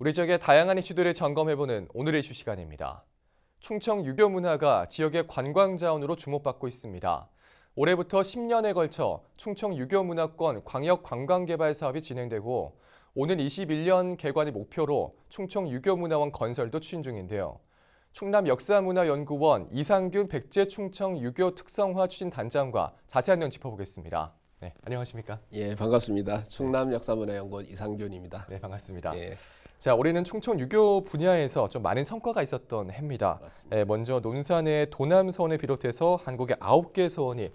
우리 지역의 다양한 이슈들을 점검해보는 오늘의 이슈 시간입니다. 충청 유교 문화가 지역의 관광 자원으로 주목받고 있습니다. 올해부터 10년에 걸쳐 충청 유교 문화권 광역 관광 개발 사업이 진행되고 오는 21년 개관을 목표로 충청 유교 문화원 건설도 추진 중인데요. 충남 역사문화연구원 이상균 백제 충청 유교 특성화 추진 단장과 자세한 내용 짚어보겠습니다. 네, 안녕하십니까? 예, 반갑습니다. 충남 역사문화연구원 이상균입니다. 네, 반갑습니다. 예. 자, 올해는 충청 유교 분야에서 좀 많은 성과가 있었던 해입니다. 맞습니다. 먼저 논산의 도남서원을 비롯해서 한국의 9개 서원이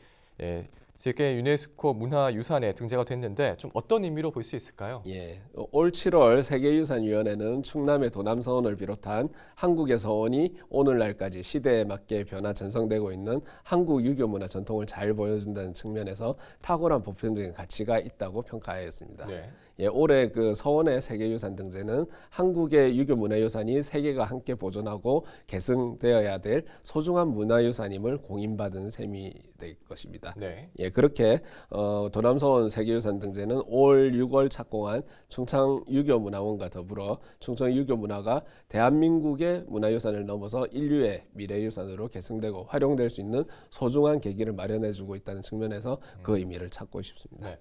세계 유네스코 문화유산에 등재가 됐는데 좀 어떤 의미로 볼 수 있을까요? 예, 올 7월 세계유산위원회는 충남의 도남서원을 비롯한 한국의 서원이 오늘날까지 시대에 맞게 변화 전성되고 있는 한국 유교 문화 전통을 잘 보여준다는 측면에서 탁월한 보편적인 가치가 있다고 평가하였습니다. 네. 예, 올해 그 서원의 세계유산 등재는 한국의 유교 문화유산이 세계가 함께 보존하고 계승되어야 될 소중한 문화유산임을 공인받은 셈이 될 것입니다. 네. 예, 그렇게 도남서원 세계유산 등재는 올 6월 착공한 충청 유교문화원과 더불어 충청 유교문화가 대한민국의 문화유산을 넘어서 인류의 미래유산으로 계승되고 활용될 수 있는 소중한 계기를 마련해주고 있다는 측면에서 그 의미를 찾고 싶습니다. 네.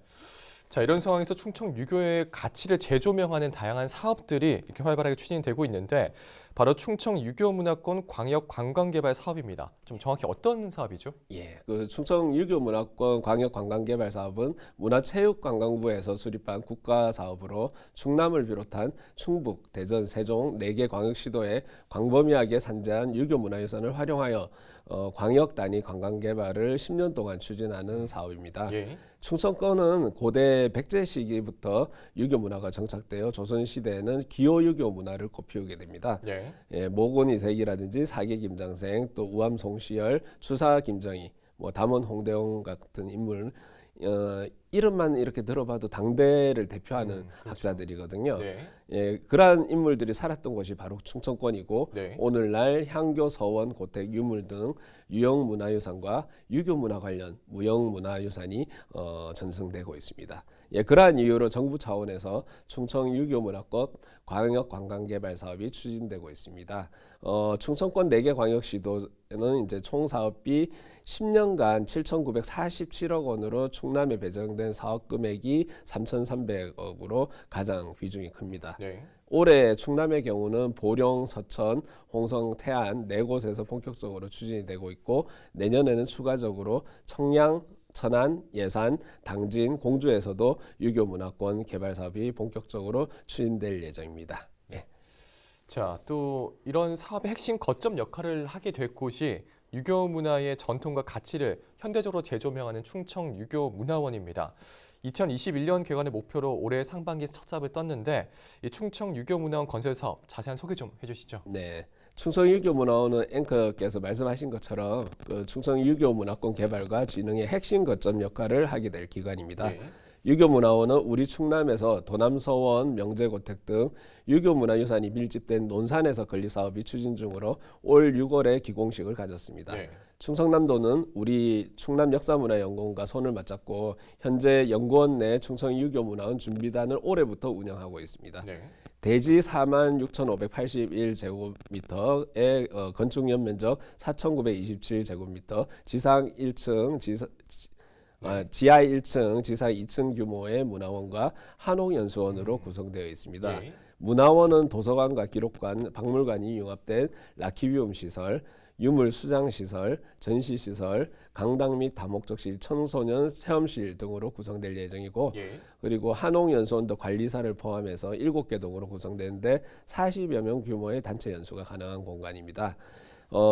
자, 이런 상황에서 충청 유교의 가치를 재조명하는 다양한 사업들이 이렇게 활발하게 추진되고 있는데 바로 충청 유교 문화권 광역 관광 개발 사업입니다. 좀 정확히 어떤 사업이죠? 예, 그 충청 유교문화권 광역 관광개발 사업은 문화체육관광부에서 수립한 국가 사업으로 충남을 비롯한 충북, 대전, 세종 4개 광역시도에 광범위하게 산재한 유교문화유산을 활용하여 광역 단위 관광개발을 10년 동안 추진하는 사업입니다. 예. 충청권은 고대 백제 시기부터 유교 문화가 정착되어 조선 시대에는 기호 유교 문화를 꽃피우게 됩니다. 네. 예, 모곤이색이라든지 사계 김장생, 또 우암 송시열, 추사 김정희, 담원 홍대용 같은 인물 이름만 이렇게 들어봐도 당대를 대표하는 그렇죠. 학자들이거든요. 네. 예, 그러한 인물들이 살았던 곳이 바로 충청권이고 네. 오늘날 향교, 서원, 고택, 유물 등 유형문화유산과 유교문화 관련 무형문화유산이 전승되고 있습니다. 예, 그러한 이유로 정부 차원에서 충청 유교문화권 광역관광개발 사업이 추진되고 있습니다. 충청권 4개 광역시도는 이제 총 사업비 10년간 7,947억 원으로 충남에 배정된 사업 금액이 3,300억으로 가장 비중이 큽니다. 네. 올해 충남의 경우는 보령, 서천, 홍성, 태안 4곳에서 본격적으로 추진이 되고 있고 내년에는 추가적으로 청량, 천안, 예산, 당진, 공주에서도 유교문화권 개발 사업이 본격적으로 추진될 예정입니다. 예. 자, 또 이런 사업의 핵심 거점 역할을 하게 될 곳이 유교 문화의 전통과 가치를 현대적으로 재조명하는 충청 유교 문화원입니다. 2021년 개관을 목표로 올해 상반기 첫 삽을 떴는데 이 충청 유교 문화원 건설 사업 자세한 소개 좀 해주시죠. 네, 충청 유교문화원은 앵커께서 말씀하신 것처럼 그 충청 유교문화권 개발과 진흥의 핵심 거점 역할을 하게 될 기관입니다. 네. 유교문화원은 우리 충남에서 도남서원, 명제고택 등 유교문화유산이 밀집된 논산에서 건립사업이 추진 중으로 올 6월에 기공식을 가졌습니다. 네. 충청남도는 우리 충남역사문화연구원과 손을 맞잡고 현재 연구원 내 충청 유교문화원 준비단을 올해부터 운영하고 있습니다. 네. 대지 46,581제곱미터의 건축 연면적 4,927제곱미터, 지상 1층, 지하 1층, 지상 2층 규모의 문화원과 한옥연수원으로 구성되어 있습니다. 네. 문화원은 도서관과 기록관, 박물관이 융합된 라키비움 시설, 유물 수장 시설, 전시 시설, 강당 및 다목적실, 청소년 체험실 등으로 구성될 예정이고 예. 그리고 한옥연수원도 관리사를 포함해서 7개 동으로 구성되는데 40여 명 규모의 단체 연수가 가능한 공간입니다.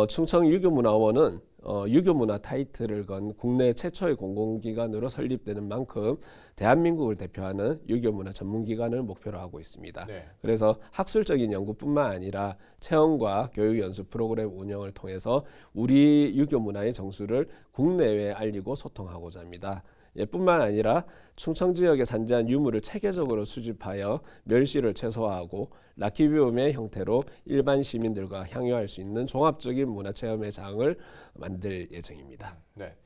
충청 유교문화원은 유교문화 타이틀을 건 국내 최초의 공공기관으로 설립되는 만큼 대한민국을 대표하는 유교문화 전문기관을 목표로 하고 있습니다. 네. 그래서 학술적인 연구뿐만 아니라 체험과 교육 연수 프로그램 운영을 통해서 우리 유교문화의 정수를 국내외에 알리고 소통하고자 합니다. 뿐만 아니라 충청 지역에 산재한 유물을 체계적으로 수집하여 멸실을 최소화하고 라키비움의 형태로 일반 시민들과 향유할 수 있는 종합적인 문화체험의 장을 만들 예정입니다. 네.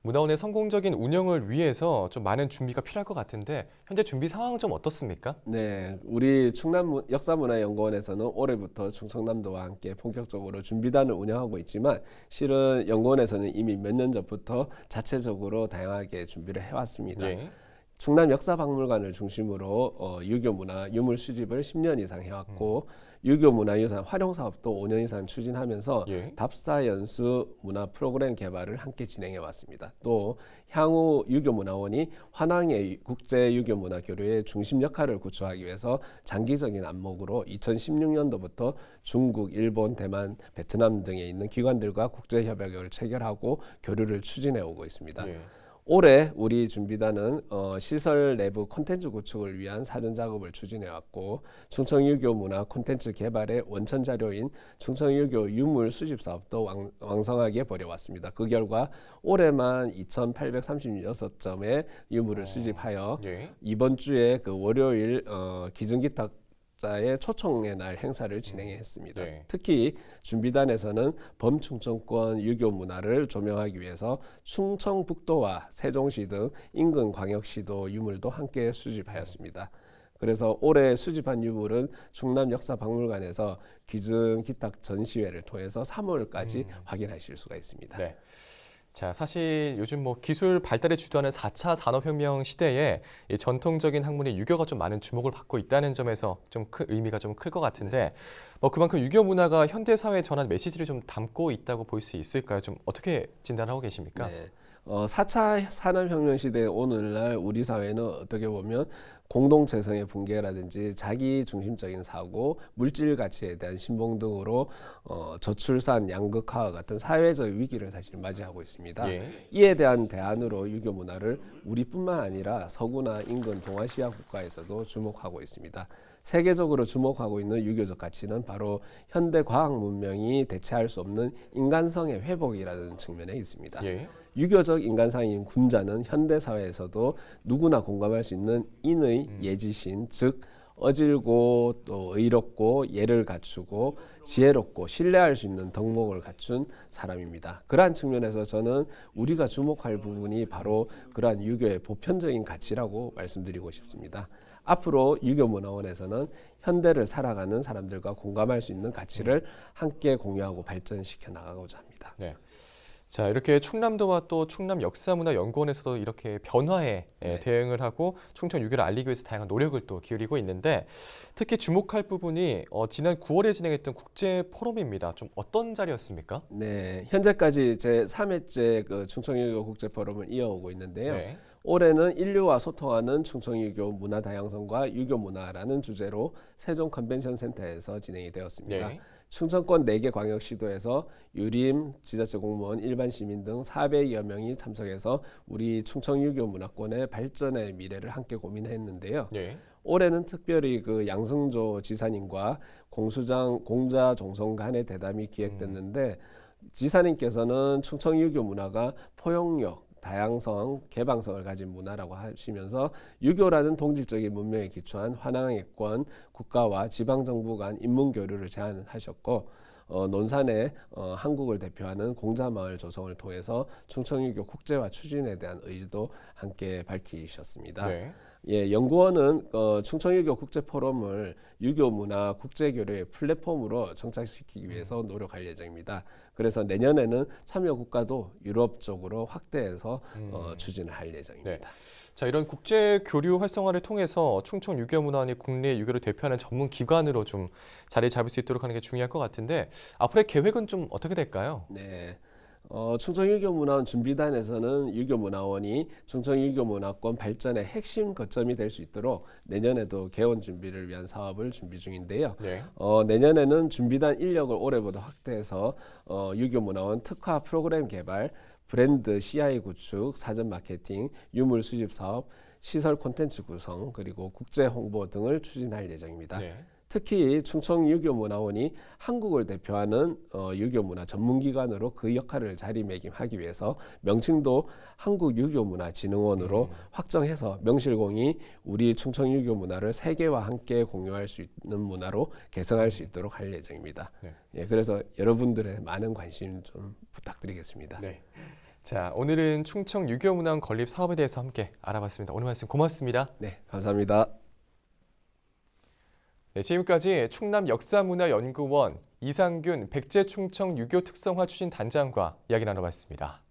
문화원의 성공적인 운영을 위해서 좀 많은 준비가 필요할 것 같은데 현재 준비 상황은 좀 어떻습니까? 네, 우리 충남 역사문화연구원에서는 올해부터 충청남도와 함께 본격적으로 준비단을 운영하고 있지만 실은 연구원에서는 이미 몇 년 전부터 자체적으로 다양하게 준비를 해왔습니다. 예. 충남 역사박물관을 중심으로 유교 문화 유물 수집을 10년 이상 해왔고 유교 문화유산 활용 사업도 5년 이상 추진하면서 예. 답사 연수 문화 프로그램 개발을 함께 진행해 왔습니다. 또 향후 유교 문화원이 환왕의 국제 유교 문화 교류의 중심 역할을 구축하기 위해서 장기적인 안목으로 2016년도부터 중국, 일본, 대만, 베트남 등에 있는 기관들과 국제 협약을 체결하고 교류를 추진해 오고 있습니다. 예. 올해 우리 준비단은 시설 내부 콘텐츠 구축을 위한 사전 작업을 추진해 왔고 충청유교 문화 콘텐츠 개발의 원천 자료인 충청유교 유물 수집 사업도 왕성하게 벌여왔습니다. 그 결과 올해만 2,836점의 유물을 수집하여 예. 이번 주에 그 월요일 기증기탁 자의 초청의 날 행사를 진행했습니다. 네. 특히 준비단에서는 범충청권 유교 문화를 조명하기 위해서 충청북도와 세종시 등 인근 광역시도 유물도 함께 수집하였습니다. 그래서 올해 수집한 유물은 충남역사박물관에서 기증기탁 전시회를 통해서 3월까지 확인하실 수가 있습니다. 네. 자, 사실 요즘 뭐 기술 발달에 주도하는 4차 산업혁명 시대에 이 전통적인 학문인 유교가 좀 많은 주목을 받고 있다는 점에서 좀 큰 의미가 좀 클 것 같은데 뭐 그만큼 유교 문화가 현대 사회에 전한 메시지를 좀 담고 있다고 볼 수 있을까요? 좀 어떻게 진단하고 계십니까? 네. 4차 산업혁명 시대 오늘날 우리 사회는 어떻게 보면 공동체성의 붕괴라든지 자기 중심적인 사고, 물질 가치에 대한 신봉 등으로 저출산, 양극화와 같은 사회적 위기를 사실 맞이하고 있습니다. 예. 이에 대한 대안으로 유교 문화를 우리뿐만 아니라 서구나 인근 동아시아 국가에서도 주목하고 있습니다. 세계적으로 주목하고 있는 유교적 가치는 바로 현대 과학 문명이 대체할 수 없는 인간성의 회복이라는 측면에 있습니다. 예. 유교적 인간상인 군자는 현대 사회에서도 누구나 공감할 수 있는 인의 예지신, 즉 어질고 또 의롭고 예를 갖추고 지혜롭고 신뢰할 수 있는 덕목을 갖춘 사람입니다. 그러한 측면에서 저는 우리가 주목할 부분이 바로 그러한 유교의 보편적인 가치라고 말씀드리고 싶습니다. 앞으로 유교문화원에서는 현대를 살아가는 사람들과 공감할 수 있는 가치를 함께 공유하고 발전시켜 나가고자 합니다. 네. 자, 이렇게 충남도와 또 충남역사문화연구원에서도 이렇게 변화에 대응을 하고 충청 유교를 알리기 위해서 다양한 노력을 또 기울이고 있는데 특히 주목할 부분이 지난 9월에 진행했던 국제 포럼입니다. 좀 어떤 자리였습니까? 네, 현재까지 제 3회째 그 충청유교 국제 포럼을 이어오고 있는데요. 네. 올해는 인류와 소통하는 충청유교 문화 다양성과 유교 문화라는 주제로 세종 컨벤션 센터에서 진행이 되었습니다. 네. 충청권 4개 광역시도에서 유림, 지자체 공무원, 일반 시민 등 400여 명이 참석해서 우리 충청유교 문화권의 발전의 미래를 함께 고민했는데요. 네. 올해는 특별히 그 양승조 지사님과 공수장 공자 종성 간의 대담이 기획됐는데 지사님께서는 충청유교 문화가 포용력, 다양성, 개방성을 가진 문화라고 하시면서 유교라는 동질적인 문명에 기초한 환왕의권 국가와 지방정부 간 인문교류를 제안하셨고 논산에 한국을 대표하는 공자마을 조성을 통해서 충청유교 국제화 추진에 대한 의지도 함께 밝히셨습니다. 네. 예, 연구원은 충청유교 국제포럼을 유교 문화 국제교류의 플랫폼으로 정착시키기 위해서 노력할 예정입니다. 그래서 내년에는 참여 국가도 유럽 쪽으로 확대해서 추진을 할 예정입니다. 네. 자, 이런 국제 교류 활성화를 통해서 충청 유교문화원이 국내 유교를 대표하는 전문 기관으로 좀 자리 잡을 수 있도록 하는 게 중요할 것 같은데 앞으로의 계획은 좀 어떻게 될까요? 네. 충청유교문화원 준비단에서는 유교문화원이 충청유교문화권 발전의 핵심 거점이 될 수 있도록 내년에도 개원 준비를 위한 사업을 준비 중인데요. 네. 내년에는 준비단 인력을 올해보다 확대해서 유교문화원 특화 프로그램 개발, 브랜드 CI 구축, 사전 마케팅, 유물 수집 사업, 시설 콘텐츠 구성, 그리고 국제 홍보 등을 추진할 예정입니다. 네. 특히 충청유교문화원이 한국을 대표하는 유교문화 전문기관으로 그 역할을 자리매김하기 위해서 명칭도 한국유교문화진흥원으로 확정해서 명실공히 우리 충청유교문화를 세계와 함께 공유할 수 있는 문화로 개성할 수 있도록 할 예정입니다. 네. 예, 그래서 여러분들의 많은 관심 좀 부탁드리겠습니다. 네. 자, 오늘은 충청 유교문화원 건립 사업에 대해서 함께 알아봤습니다. 오늘 말씀 고맙습니다. 네, 감사합니다. 네, 지금까지 충남역사문화연구원 이상균 백제충청 유교 특성화 추진 단장과 이야기 나눠봤습니다.